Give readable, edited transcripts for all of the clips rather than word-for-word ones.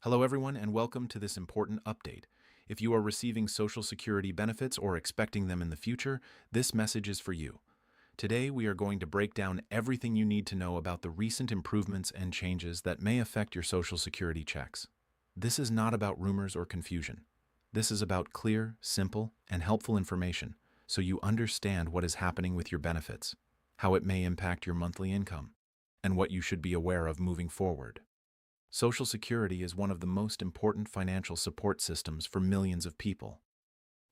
Hello, everyone, and welcome to this important update. If you are receiving Social Security benefits or expecting them in the future, this message is for you. Today, we are going to break down everything you need to know about the recent improvements and changes that may affect your Social Security checks. This is not about rumors or confusion. This is about clear, simple, and helpful information so you understand what is happening with your benefits, how it may impact your monthly income, and what you should be aware of moving forward. Social Security is one of the most important financial support systems for millions of people.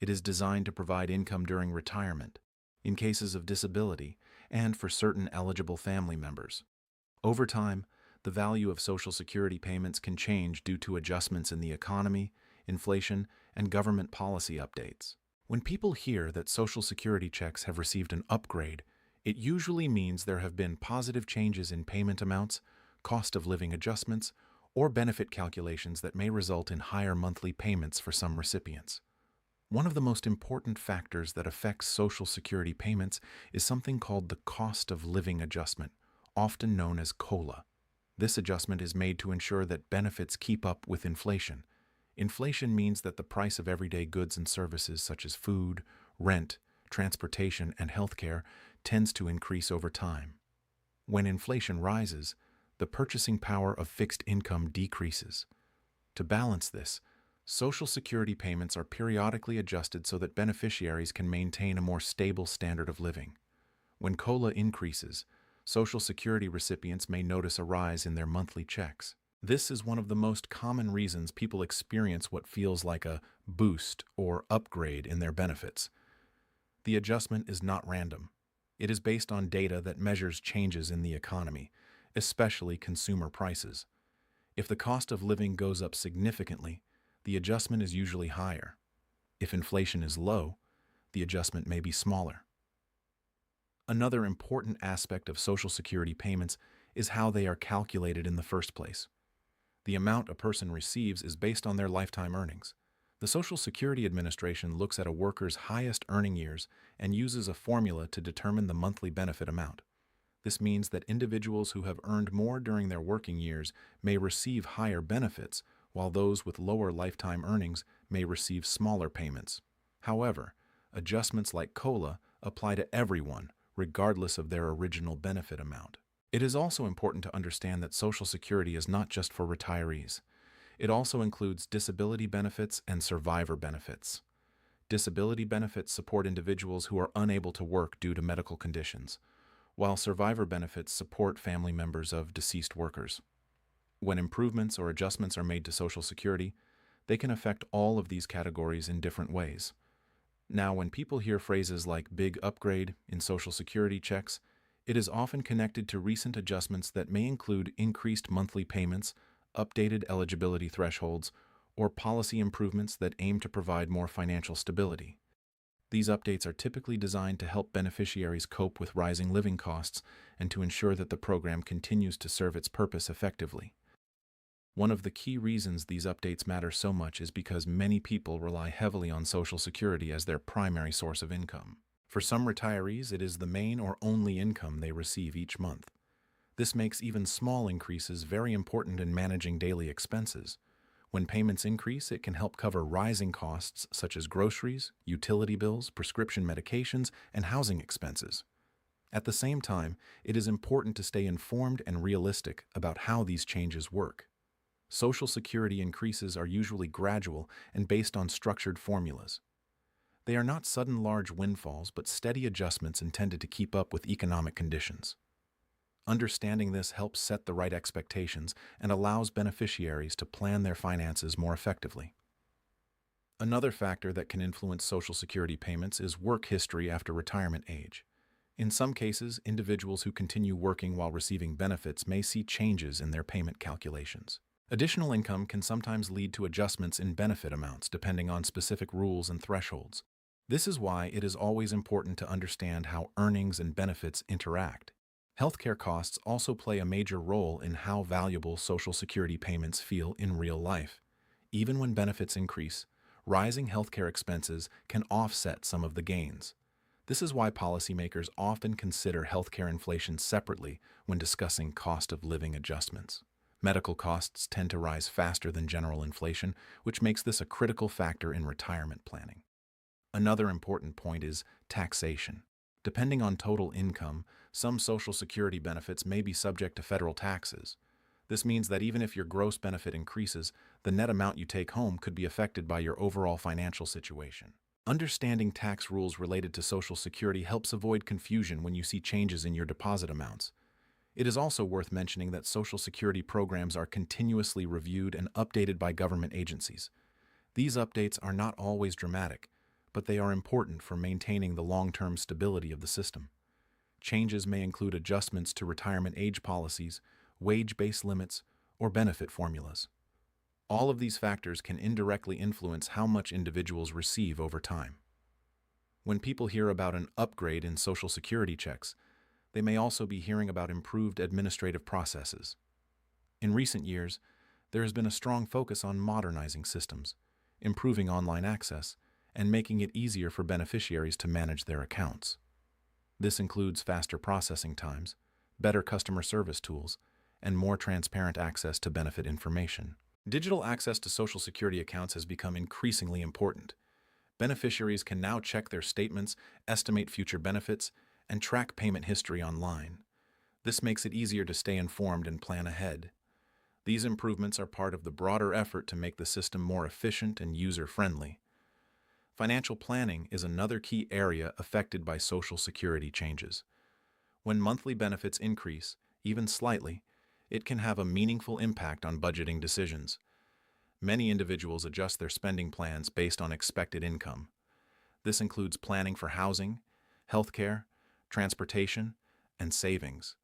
It is designed to provide income during retirement, in cases of disability, and for certain eligible family members. Over time, the value of Social Security payments can change due to adjustments in the economy, inflation, and government policy updates. When people hear that Social Security checks have received an upgrade, it usually means there have been positive changes in payment amounts, cost of living adjustments, or benefit calculations that may result in higher monthly payments for some recipients. One of the most important factors that affects Social Security payments is something called the cost of living adjustment, often known as COLA. This adjustment is made to ensure that benefits keep up with inflation. Inflation means that the price of everyday goods and services such as food, rent, transportation, and healthcare tends to increase over time. When inflation rises, the purchasing power of fixed income decreases. To balance this, Social Security payments are periodically adjusted so that beneficiaries can maintain a more stable standard of living. When COLA increases, Social Security recipients may notice a rise in their monthly checks. This is one of the most common reasons people experience what feels like a boost or upgrade in their benefits. The adjustment is not random. It is based on data that measures changes in the economy, especially consumer prices. If the cost of living goes up significantly, the adjustment is usually higher. If inflation is low, the adjustment may be smaller. Another important aspect of Social Security payments is how they are calculated in the first place. The amount a person receives is based on their lifetime earnings. The Social Security Administration looks at a worker's highest earning years and uses a formula to determine the monthly benefit amount. This means that individuals who have earned more during their working years may receive higher benefits, while those with lower lifetime earnings may receive smaller payments. However, adjustments like COLA apply to everyone, regardless of their original benefit amount. It is also important to understand that Social Security is not just for retirees. It also includes disability benefits and survivor benefits. Disability benefits support individuals who are unable to work due to medical conditions, while survivor benefits support family members of deceased workers. When improvements or adjustments are made to Social Security, they can affect all of these categories in different ways. Now, when people hear phrases like big upgrade in Social Security checks, it is often connected to recent adjustments that may include increased monthly payments, updated eligibility thresholds, or policy improvements that aim to provide more financial stability. These updates are typically designed to help beneficiaries cope with rising living costs and to ensure that the program continues to serve its purpose effectively. One of the key reasons these updates matter so much is because many people rely heavily on Social Security as their primary source of income. For some retirees, it is the main or only income they receive each month. This makes even small increases very important in managing daily expenses. When payments increase, it can help cover rising costs such as groceries, utility bills, prescription medications, and housing expenses. At the same time, it is important to stay informed and realistic about how these changes work. Social Security increases are usually gradual and based on structured formulas. They are not sudden large windfalls, but steady adjustments intended to keep up with economic conditions. Understanding this helps set the right expectations and allows beneficiaries to plan their finances more effectively. Another factor that can influence Social Security payments is work history after retirement age. In some cases, individuals who continue working while receiving benefits may see changes in their payment calculations. Additional income can sometimes lead to adjustments in benefit amounts depending on specific rules and thresholds. This is why it is always important to understand how earnings and benefits interact. Healthcare costs also play a major role in how valuable Social Security payments feel in real life. Even when benefits increase, rising healthcare expenses can offset some of the gains. This is why policymakers often consider healthcare inflation separately when discussing cost of living adjustments. Medical costs tend to rise faster than general inflation, which makes this a critical factor in retirement planning. Another important point is taxation. Depending on total income, some Social Security benefits may be subject to federal taxes. This means that even if your gross benefit increases, the net amount you take home could be affected by your overall financial situation. Understanding tax rules related to Social Security helps avoid confusion when you see changes in your deposit amounts. It is also worth mentioning that Social Security programs are continuously reviewed and updated by government agencies. These updates are not always dramatic, but they are important for maintaining the long-term stability of the system. Changes may include adjustments to retirement age policies, wage-based limits, or benefit formulas. All of these factors can indirectly influence how much individuals receive over time. When people hear about an upgrade in Social Security checks, they may also be hearing about improved administrative processes. In recent years, there has been a strong focus on modernizing systems, improving online access, and making it easier for beneficiaries to manage their accounts. This includes faster processing times, better customer service tools, and more transparent access to benefit information. Digital access to Social Security accounts has become increasingly important. Beneficiaries can now check their statements, estimate future benefits, and track payment history online. This makes it easier to stay informed and plan ahead. These improvements are part of the broader effort to make the system more efficient and user-friendly. Financial planning is another key area affected by Social Security changes. When monthly benefits increase, even slightly, it can have a meaningful impact on budgeting decisions. Many individuals adjust their spending plans based on expected income. This includes planning for housing, healthcare, transportation, and savings.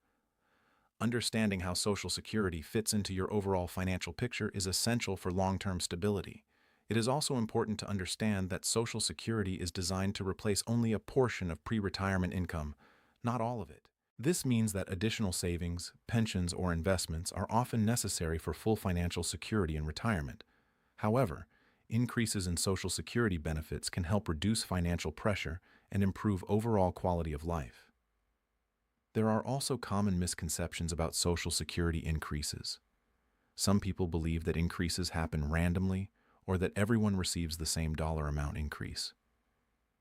Understanding how Social Security fits into your overall financial picture is essential for long-term stability. It is also important to understand that Social Security is designed to replace only a portion of pre-retirement income, not all of it. This means that additional savings, pensions, or investments are often necessary for full financial security in retirement. However, increases in Social Security benefits can help reduce financial pressure and improve overall quality of life. There are also common misconceptions about Social Security increases. Some people believe that increases happen randomly or that everyone receives the same dollar amount increase.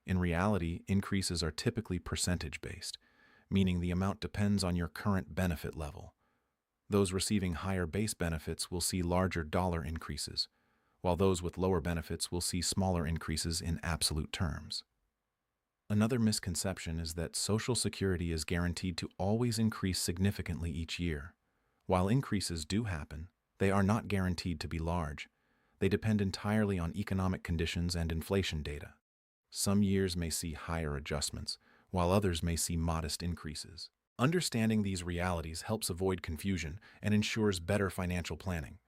In reality, increases are typically percentage-based, meaning the amount depends on your current benefit level. Those receiving higher base benefits will see larger dollar increases, while those with lower benefits will see smaller increases in absolute terms. Another misconception is that Social Security is guaranteed to always increase significantly each year. While increases do happen, they are not guaranteed to be large. They depend entirely on economic conditions and inflation data. Some years may see higher adjustments, while others may see modest increases. Understanding these realities helps avoid confusion and ensures better financial planning.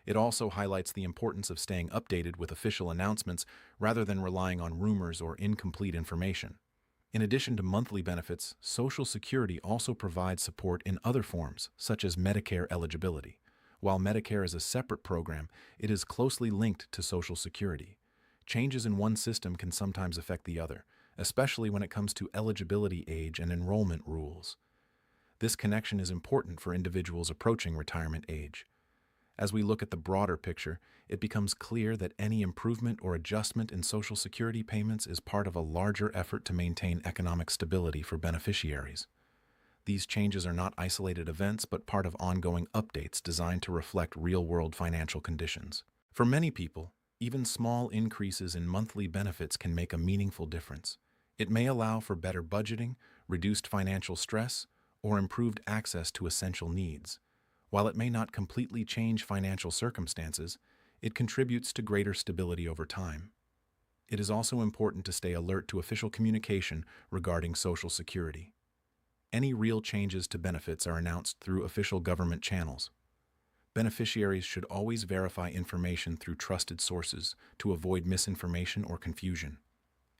It also highlights the importance of staying updated with official announcements rather than relying on rumors or incomplete information. In addition to monthly benefits, Social Security also provides support in other forms, such as Medicare eligibility. While Medicare is a separate program, it is closely linked to Social Security. Changes in one system can sometimes affect the other, especially when it comes to eligibility age and enrollment rules. This connection is important for individuals approaching retirement age. As we look at the broader picture, it becomes clear that any improvement or adjustment in Social Security payments is part of a larger effort to maintain economic stability for beneficiaries. These changes are not isolated events, but part of ongoing updates designed to reflect real-world financial conditions. For many people, even small increases in monthly benefits can make a meaningful difference. It may allow for better budgeting, reduced financial stress, or improved access to essential needs. While it may not completely change financial circumstances, it contributes to greater stability over time. It is also important to stay alert to official communication regarding Social Security. Any real changes to benefits are announced through official government channels. Beneficiaries should always verify information through trusted sources to avoid misinformation or confusion.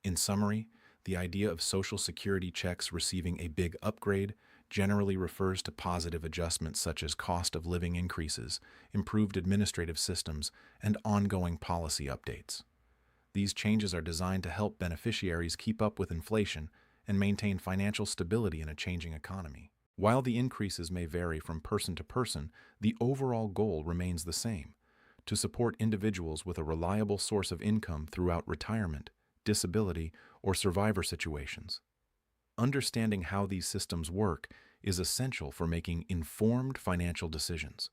In summary, the idea of Social Security checks receiving a big upgrade generally refers to positive adjustments such as cost of living increases, improved administrative systems, and ongoing policy updates. These changes are designed to help beneficiaries keep up with inflation and maintain financial stability in a changing economy. While the increases may vary from person to person, the overall goal remains the same: to support individuals with a reliable source of income throughout retirement, disability, or survivor situations. Understanding how these systems work is essential for making informed financial decisions.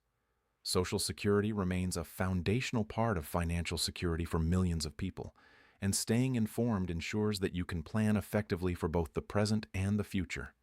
Social Security remains a foundational part of financial security for millions of people, and staying informed ensures that you can plan effectively for both the present and the future.